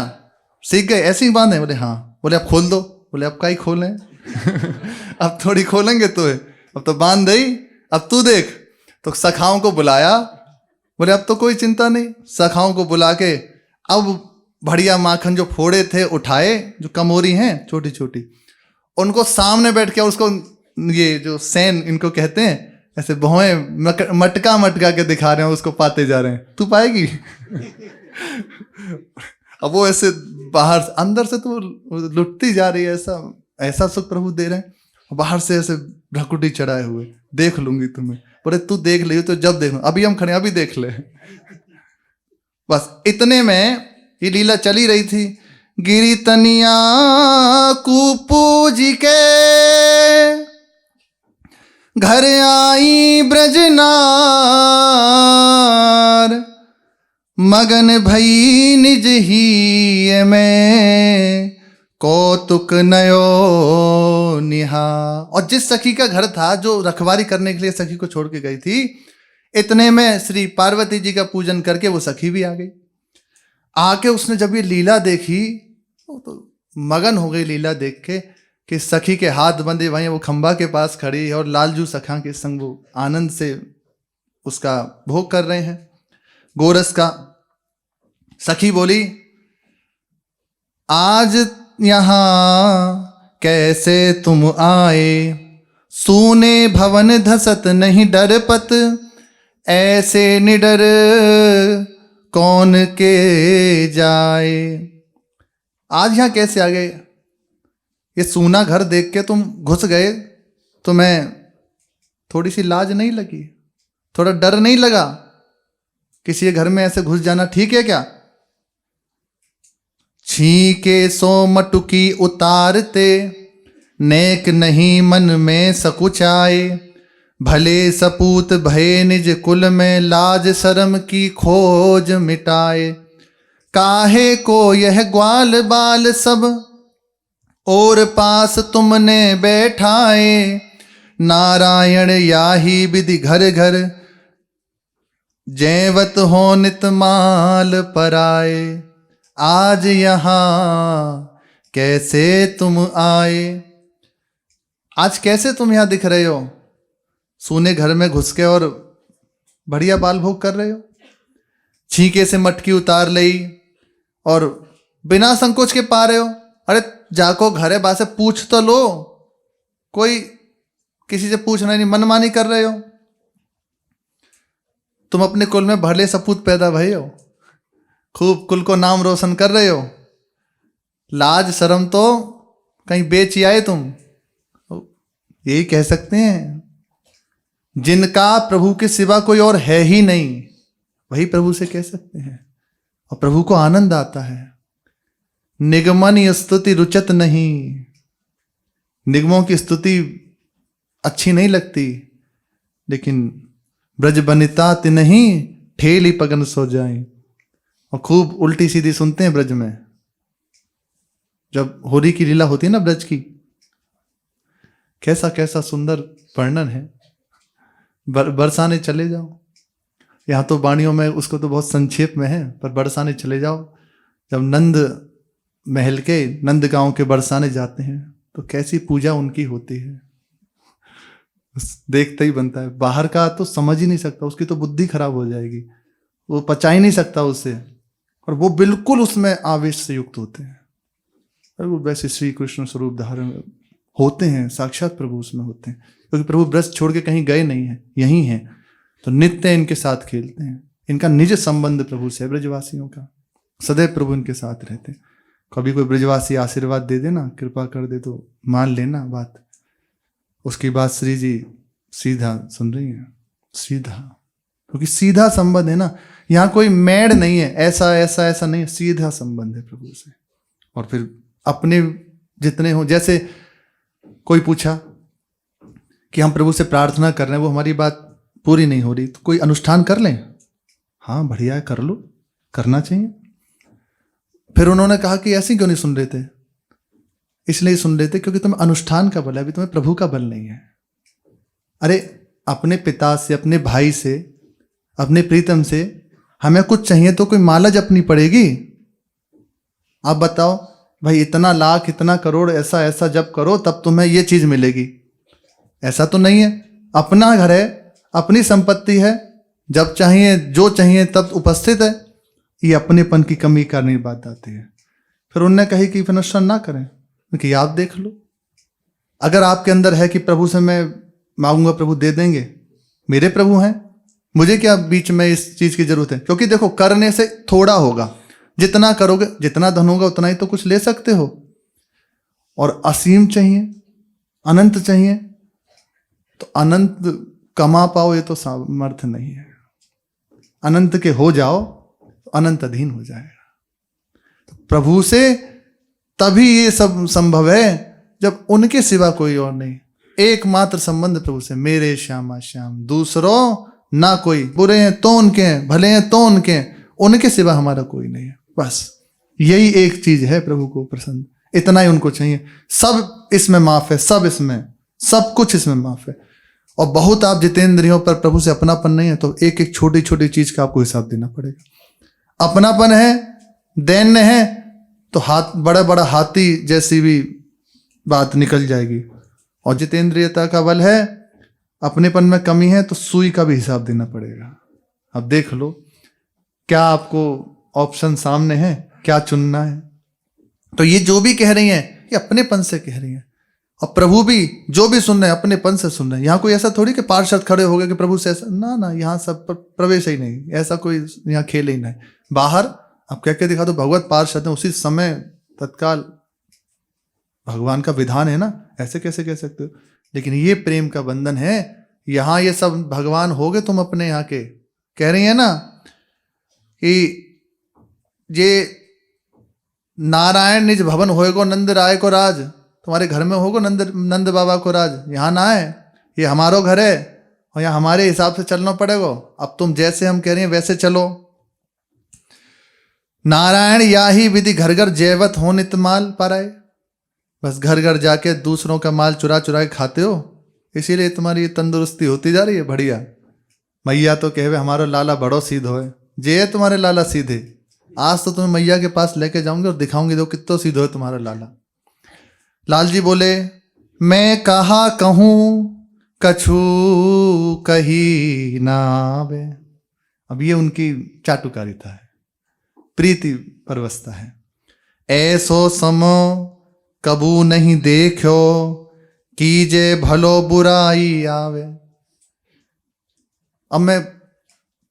सीख गए, ऐसे ही बांधे? बोले हाँ। बोले अब खोल दो। बोले अब का ही खोलें। अब थोड़ी खोलेंगे तो है, अब तो बांध दई, अब तू देख। तो सखाओं को बुलाया, बोले अब तो कोई चिंता नहीं। सखाओं को बुला के अब बढ़िया माखन जो फोड़े थे उठाए, जो कमोरी हैं छोटी छोटी, उनको सामने बैठ के उसको, ये जो सैन इनको कहते हैं, ऐसे भौएं मटका मटका के दिखा रहे हैं, उसको पाते जा रहे हैं, तू पाएगी। अब वो ऐसे बाहर अंदर से तो लुटती जा रही है, ऐसा सुख प्रभु दे रहे हैं, बाहर से ऐसे भ्रकुटी चढ़ाए हुए, देख लूंगी तुम्हें। बोले तू देख ले तो जब देख, अभी हम खड़े, अभी देख ले। बस इतने में ये लीला चली रही थी। गिरी तनिया कुपूजी के घर आई ब्रजनार, मगन भई निज ही में कौतुक नयो निहा। और जिस सखी का घर था, जो रखवारी करने के लिए सखी को छोड़ के गई थी, इतने में श्री पार्वती जी का पूजन करके वो सखी भी आ गई। आके उसने जब ये लीला देखी तो मगन हो गई लीला देख के कि सखी के हाथ बंधे वहीं वो खंबा के पास खड़ी है और लालजू सखा के संग वो आनंद से उसका भोग कर रहे हैं गोरस का। सखी बोली, आज यहाँ कैसे तुम आए, सूने भवन धसत नहीं डरपत, ऐसे निडर कौन के जाए। आज यहाँ कैसे आ गए, ये सूना घर देख के तुम घुस गए, तुम्हें थोड़ी सी लाज नहीं लगी, थोड़ा डर नहीं लगा? किसी के घर में ऐसे घुस जाना ठीक है क्या? छीके सो मटुकी उतारते, नेक नहीं मन में सकुचाए, भले सपूत भये निज कुल में, लाज शर्म की खोज मिटाए। काहे को यह ग्वाल बाल सब, और पास तुमने बैठाए, नारायण याही विधि घर घर, जैवत हो नित माल पराए। आज यहाँ कैसे तुम आए, आज कैसे तुम यहाँ दिख रहे हो? सूने घर में घुस के और बढ़िया बाल भोग कर रहे हो, छींके से मटकी उतार ली और बिना संकोच के पा रहे हो। अरे जाको घरे बासे पूछ तो लो, कोई किसी से पूछना नहीं, मनमानी कर रहे हो। तुम अपने कुल में भले सपूत पैदा भये हो, खूब कुल को नाम रोशन कर रहे हो, लाज शर्म तो कहीं बेच आए तुम। यही कह सकते हैं, जिनका प्रभु के सिवा कोई और है ही नहीं, वही प्रभु से कह सकते हैं। और प्रभु को आनंद आता है। निगमन स्तुति रुचत नहीं, निगमों की स्तुति अच्छी नहीं लगती, लेकिन ब्रज बनिता तिन्हीं ठेली पगन सो जाए। और खूब उल्टी सीधी सुनते हैं ब्रज में, जब होली की लीला होती है ना ब्रज की, कैसा कैसा सुंदर वर्णन है। बरसाने चले जाओ, यहाँ तो वाणियों में उसको तो बहुत संक्षेप में है, पर बरसाने चले जाओ, जब नंद महल के नंद गांव के बरसाने जाते हैं तो कैसी पूजा उनकी होती है, देखते ही बनता है। बाहर का तो समझ ही नहीं सकता, उसकी तो बुद्धि खराब हो जाएगी, वो पचा ही नहीं सकता उसे, और वो बिल्कुल उसमें आवेश से युक्त होते हैं। और वो वैसे श्री कृष्ण स्वरूप धारण होते हैं, साक्षात प्रभु उसमें होते हैं, क्योंकि प्रभु ब्रज छोड़ के कहीं गए नहीं हैं, यहीं हैं, तो नित्य इनके साथ खेलते हैं। इनका निज संबंध प्रभु से, ब्रजवासियों का सदैव प्रभु इनके साथ रहते हैं। कभी कोई ब्रजवासी आशीर्वाद दे देना, कृपा कर दे, तो मान लेना बात। उसकी बात श्री जी सीधा सुन रही है, सीधा, क्योंकि सीधा संबंध है ना, यहाँ कोई मेड़ नहीं है, ऐसा ऐसा ऐसा नहीं, सीधा संबंध है प्रभु से। और फिर अपने जितने हो, जैसे कोई पूछा कि हम प्रभु से प्रार्थना कर रहे हैं, वो हमारी बात पूरी नहीं हो रही, तो कोई अनुष्ठान कर लें। हाँ बढ़िया है, कर लो, करना चाहिए। फिर उन्होंने कहा कि ऐसे क्यों नहीं सुन रहे थे? इसलिए सुन रहे थे क्योंकि तुम्हें अनुष्ठान का बल है, अभी तुम्हें प्रभु का बल नहीं है। अरे अपने पिता से, अपने भाई से, अपने प्रीतम से हमें कुछ चाहिए तो कोई माला जपनी पड़ेगी। आप बताओ भाई, इतना लाख इतना करोड़ ऐसा ऐसा जप करो तब तुम्हें ये चीज मिलेगी, ऐसा तो नहीं है। अपना घर है, अपनी संपत्ति है, जब चाहिए जो चाहिए तब उपस्थित है। ये अपनेपन की कमी करने की बात आती है। फिर उनने कही कि फिर अनुष्ठान ना करें, कि आप देख लो, अगर आपके अंदर है कि प्रभु से मैं मांगूंगा प्रभु दे देंगे, मेरे प्रभु हैं, मुझे क्या बीच में इस चीज की जरूरत है। क्योंकि देखो, करने से थोड़ा होगा, जितना करोगे, जितना धन होगा उतना ही तो कुछ ले सकते हो। और असीम चाहिए, अनंत चाहिए, तो अनंत कमा पाओ ये तो सामर्थ्य नहीं है। अनंत के हो जाओ तो अनंत अधीन हो जाएगा। तो प्रभु से तभी ये सब संभव है जब उनके सिवा कोई और नहीं। एकमात्र संबंध प्रभु से, मेरे श्यामा श्याम, दूसरों ना कोई। बुरे हैं तो उनके हैं, भले हैं तो उनके हैं, उनके सिवा हमारा कोई नहीं है। बस यही एक चीज है प्रभु को प्रसन्न, इतना ही उनको चाहिए। सब इसमें माफ है, सब इसमें, सब कुछ इसमें माफ है। और बहुत आप जितेंद्रियों पर प्रभु से अपनापन नहीं है तो एक एक छोटी छोटी चीज का आपको हिसाब देना पड़ेगा। अपनापन है, दैन्य है, तो बड़ा बड़ा हाथी जैसी भी बात निकल जाएगी। और जितेंद्रियता का बल है, अपनेपन में कमी है तो सुई का भी हिसाब देना पड़ेगा। अब देख लो क्या आपको ऑप्शन सामने है, क्या चुनना है। तो ये जो भी कह रही हैं ये अपनेपन से कह रही हैं, और प्रभु भी जो भी सुन रहे हैं अपनेपन से सुन रहे हैं। यहाँ कोई ऐसा थोड़ी कि पार्षद खड़े हो गए कि प्रभु से ऐसा, ना, यहाँ सब प्रवेश ही नहीं, ऐसा कोई यहाँ खेल ही नहीं। बाहर आप कह के दिखा दो भगवत पार्षद है, उसी समय तत्काल भगवान का विधान है ना, ऐसे कैसे कह सकते हो। लेकिन ये प्रेम का बंधन है, यहाँ ये सब भगवान हो गए तुम अपने यहाँ के। कह रही है ना कि ये नारायण निज भवन होएगो नंद राय को राज, तुम्हारे घर में होगो नंद बाबा को राज, यहाँ ना है, ये हमारो घर है और यहाँ हमारे हिसाब से चलना पड़ेगा। अब तुम जैसे हम कह रहे हैं वैसे चलो। नारायण या ही विधि घर घर जैवत हो नित माल पाराए, बस घर घर जाके दूसरों का माल चुरा चुरा के खाते हो, इसीलिए तुम्हारी तंदुरुस्ती होती जा रही है बढ़िया। मैया तो कहवे हमारा लाला बड़ो सीधो है, जे है तुम्हारे लाला सीधे। आज तो तुम्हें मैया के पास लेके जाऊंगे और दिखाऊंगी दो कितना सीधो है तुम्हारा लाला। लाल जी बोले मैं कहा कहूं कछु कही नावे। अब ये उनकी चाटुकारिता है, प्रीति परवस्ता है। ऐसो समो कबू नहीं देखो कीजे भलो बुराई आवे। अब मैं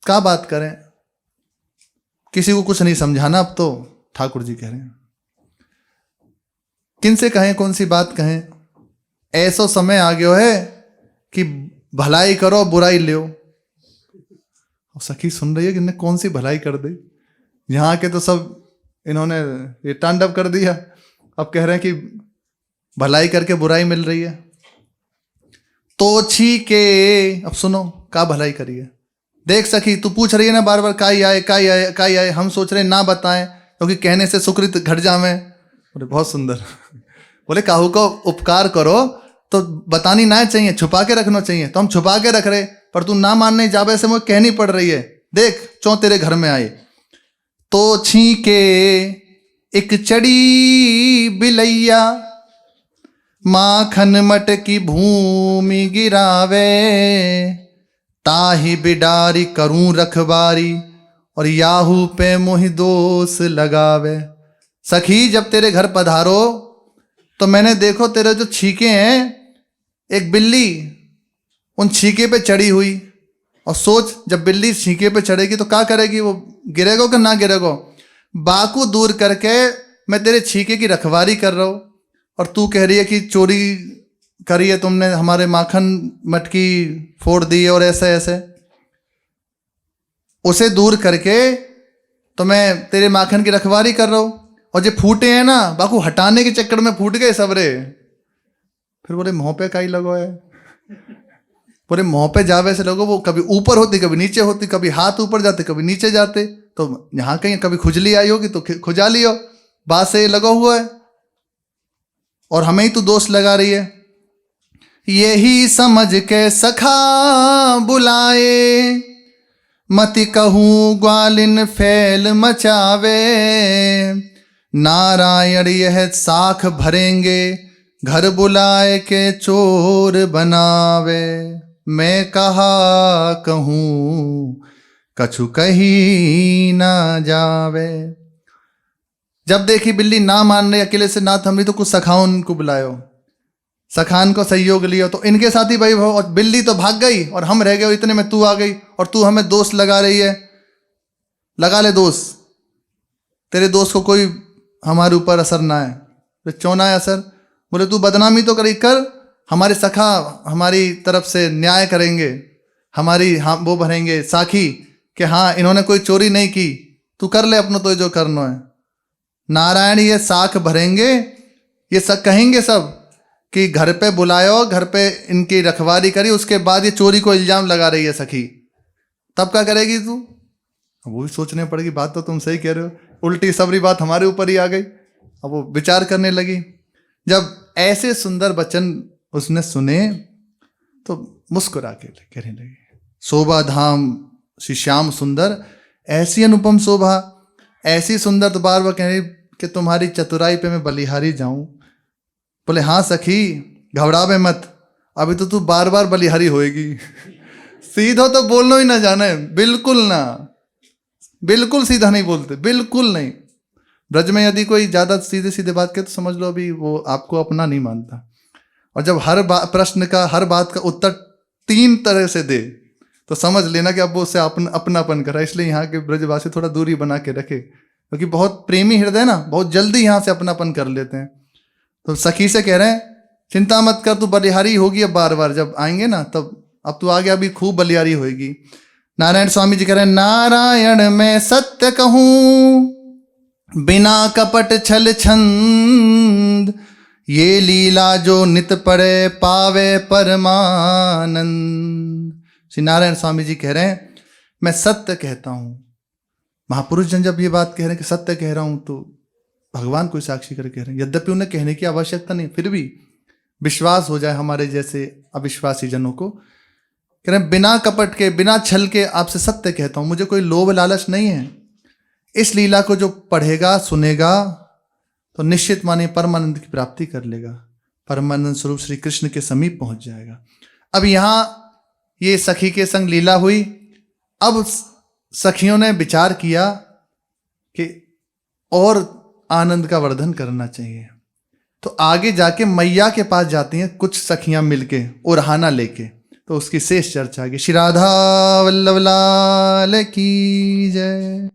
क्या बात करें, किसी को कुछ नहीं समझाना। अब तो ठाकुर जी कह रहे हैं, किन से कहें, कौन सी बात कहें। ऐसो समय आ गयो है कि भलाई करो बुराई ले। सखी सुन रही है कि इन्हें कौन सी भलाई कर दी, यहाँ के तो सब इन्होंने ये तांडव कर दिया। अब कह रहे हैं कि भलाई करके बुराई मिल रही है। तो छी के, अब सुनो का भलाई करिए। देख सखी तू पूछ रही है ना बार बार काई आए काई आए काई आए, हम सोच रहे ना बताएं क्योंकि कहने से सुकृत घट जावे। बोले बहुत सुंदर। बोले काहू को उपकार करो तो बतानी ना चाहिए, छुपा के रखना चाहिए, तो हम छुपा के रख रहे, पर तू ना मानने जावे से मुझे कहनी पड़ रही है। देख चौ तेरे घर में आए। तो छी के एक चढ़ी बिलैया माखन मट की भूमि गिरावे, ताही बिडारी करूं रखबारी और याहू पे मोहि दोष लगावे। सखी जब तेरे घर पधारो तो मैंने देखो तेरे जो छीके हैं, एक बिल्ली उन छीके पे चढ़ी हुई, और सोच जब बिल्ली छीके पे चढ़ेगी तो क्या करेगी, वो गिरेगो कि ना गिरेगो। बाकू दूर करके मैं तेरे छीके की रखवारी कर रहा हूं और तू कह रही है कि चोरी करी है तुमने, हमारे माखन मटकी फोड़ दी है और ऐसे ऐसे। उसे दूर करके तो मैं तेरे माखन की रखवारी कर रहा हूं, और जो फूटे हैं ना बाकू हटाने के चक्कर में फूट गए सबरे। फिर बोले मुँह पे काई लगो है। बोले मुँह पे जावे से लोगों, वो कभी ऊपर होती कभी नीचे होती, कभी हाथ ऊपर जाते कभी नीचे जाते, तो यहाँ कहीं कभी खुजली आई होगी तो खुजा लियो, बात से लगा हुआ है और हमें ही तो दोष लगा रही है। यही समझ के सखा बुलाए, मति कहूँ ग्वालिन फैल मचावे। नारायण यह साख भरेंगे, घर बुलाए के चोर बनावे। मैं कहा कहूँ कछु कही ना जावे। जब देखी बिल्ली ना मान रही, अकेले से ना थम रही, तो कुछ सखाउन को बुलायो, सखान को सहयोग लियो, तो इनके साथ ही भाई भाव। और बिल्ली तो भाग गई और हम रह गए, इतने में तू आ गई और तू हमें दोष लगा रही है। लगा ले दोष, तेरे दोस्त को कोई हमारे ऊपर असर ना है। तो चौना है असर। बोले तू बदनामी तो करी कर, हमारे सखा हमारी तरफ से न्याय करेंगे, हमारी हाँ वो भरेंगे साखी कि हाँ इन्होंने कोई चोरी नहीं की, तू कर ले अपना तो जो करना है। नारायण ये साख भरेंगे, ये सब कहेंगे सब कि घर पे बुलायो, घर पे इनकी रखवारी करी, उसके बाद ये चोरी को इल्जाम लगा रही है सखी, तब क्या करेगी तू। वो भी सोचने पड़ेगी, बात तो तुम सही कह रहे हो, उल्टी सबरी बात हमारे ऊपर ही आ गई। अब वो विचार करने लगी। जब ऐसे सुंदर वचन उसने सुने तो मुस्कुरा के कहने लगी, शोभा धाम श्री श्याम सुंदर, ऐसी अनुपम शोभा, ऐसी सुंदर। तो बार बार कह रही कि तुम्हारी चतुराई पे मैं बलिहारी जाऊं? बोले हाँ सखी, घबरावे मत, अभी तो तू बार बार बलिहारी होएगी। सीधा तो बोलना ही ना जाने, बिल्कुल ना, बिल्कुल सीधा नहीं बोलते, बिल्कुल नहीं। ब्रज में यदि कोई ज्यादा सीधे सीधे बात करे तो समझ लो अभी वो आपको अपना नहीं मानता। और जब हर प्रश्न का, हर बात का उत्तर 3 तरह से दे तो समझ लेना कि अब वो उससे अपनापन करा। इसलिए यहाँ के ब्रजवासी थोड़ा दूरी बना के रखे, क्योंकि बहुत प्रेमी हृदय ना, बहुत जल्दी यहाँ से अपनापन कर लेते हैं। तो सखी से कह रहे हैं चिंता मत कर, तू बलिहारी होगी अब बार बार, जब आएंगे ना तब, अब तू आगे अभी खूब बलिहारी होगी। नारायण स्वामी जी कह रहे हैं नारायण मैं सत्य कहूं बिना कपट छल छंद, ये लीला जो नित पड़े पावे परमानंद। श्री नारायण स्वामी जी कह रहे हैं मैं सत्य कहता हूं। महापुरुष जन जब ये बात कह रहे हैं कि सत्य कह रहा हूं तो भगवान को साक्षी कर कह रहे हैं। यद्यपि उन्हें कहने की आवश्यकता नहीं, फिर भी विश्वास हो जाए हमारे जैसे अविश्वासी जनों को। कह रहे हैं बिना कपट के, बिना छल के आपसे सत्य कहता हूं, मुझे कोई लोभ लालच नहीं है। इस लीला को जो पढ़ेगा सुनेगा तो निश्चित माने परमानंद की प्राप्ति कर लेगा, परमानंद स्वरूप श्री कृष्ण के समीप पहुंच जाएगा। अब यहां ये सखी के संग लीला हुई। अब सखियों ने विचार किया कि और आनंद का वर्धन करना चाहिए, तो आगे जाके मैया के पास जाती हैं कुछ सखियां मिलके उरहाना लेके। तो उसकी शेष चर्चा आगे। श्री राधा वल्लभ लाल की जय।